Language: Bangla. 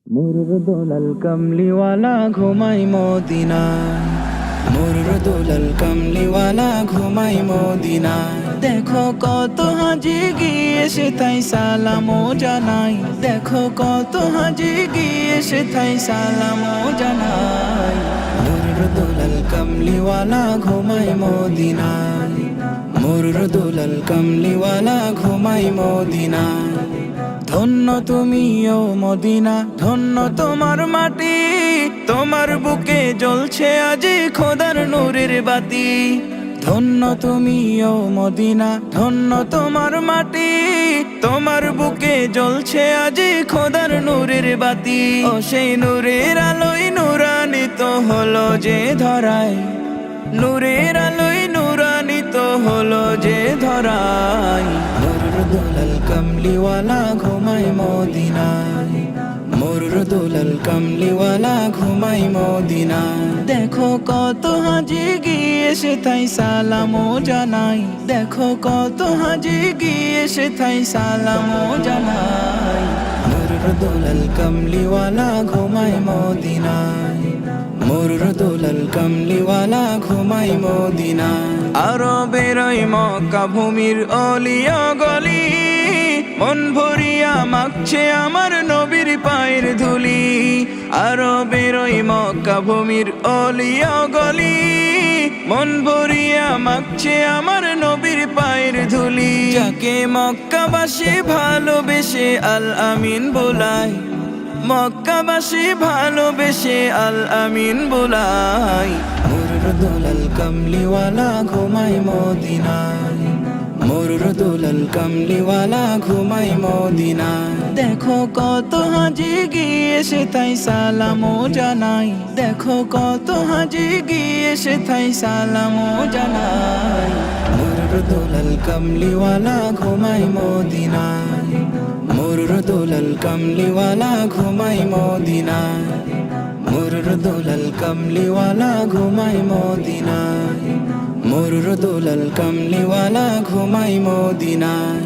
মুরুর দোলাল কামলিওয়ালা ঘুমাই মদিনায়, মুরুর দোলাল কামলিওয়ালা ঘুমাই মদিনায়। দেখো কত হাজি গিয়ে সেথায় সালামও জানাই, দেখো কত হাজি গিয়ে সেথায় সালামও জানাই। মুরুর দোলাল কামলিওয়ালা ঘুমাই মদিনায়, মুরুর দোলাল কামলিওয়ালা ঘুমাই মদিনায়। ধন্য তুমি ও মদিনা, ধন্য তোমার মাটি, তোমার বুকে জ্বলছে আজি খোদার নূরের বাতি। ধন্য তুমি ও মদিনা, ধন্য তোমার মাটি, তোমার বুকে জ্বলছে আজি খোদার নূরের বাতি। ও সেই নূরের আলোয় নূরান্বিত হলো যে ধরায়, নূরের আলোয় নূরান্বিত হলো যে ধরায়। মুরুর দোলাল কামলিওয়ালা ঘুমাই মদিনায়, মুরুর দোলাল কামলিওয়ালা ঘুমাই মদিনায়। দেখো কত হাজি গিয়ে সেথায় সালামও জানাই, দেখো কত হাজি গিয়ে সেথায় সালামও জানাই। মুরুর দোলাল কামলিওয়ালা ঘুমাই মদিনায়, মুরুর দোলাল কামলিওয়ালা ঘুমাই মদিনায়। আরো বেরোই মক্কা ভূমির অলিয়া গলি, মন ভরিয়া মাখছে আমার নবীর পায়ের ধুলি। আরো বেরোই মক্কা ভূমির অলিয়া গলি, মন ভরিয়া মাখছে আমার নবীর পায়ের ধুলি। যাকে মক্কাবাসী ভালোবেসে আল আমিন বোলায়, মক্কাবাসী ভালোবেসে আল আমিন বোলাই। মুরুর দোলাল কামলিওয়ালা ঘুমাই মদিনায়, মুরুর দোলাল কামলিওয়ালা ঘুমাই মদিনায়। দেখো কত হাজি গিয়ে সেথায় সালামও জানাই, দেখো কত হাজি গিয়ে সেথায় সালামও জানাই। মুরুর দোলাল কামলিওয়ালা ঘুমাই মদিনায়, মুরুর দোলাল কামলিওয়ালা ঘুমাই মদিনায়, মুরুর দোলাল কামলিওয়ালা ঘুমাই মদিনায়, মুরুর দোলাল কামলিওয়ালা ঘুমাই মদিনায়।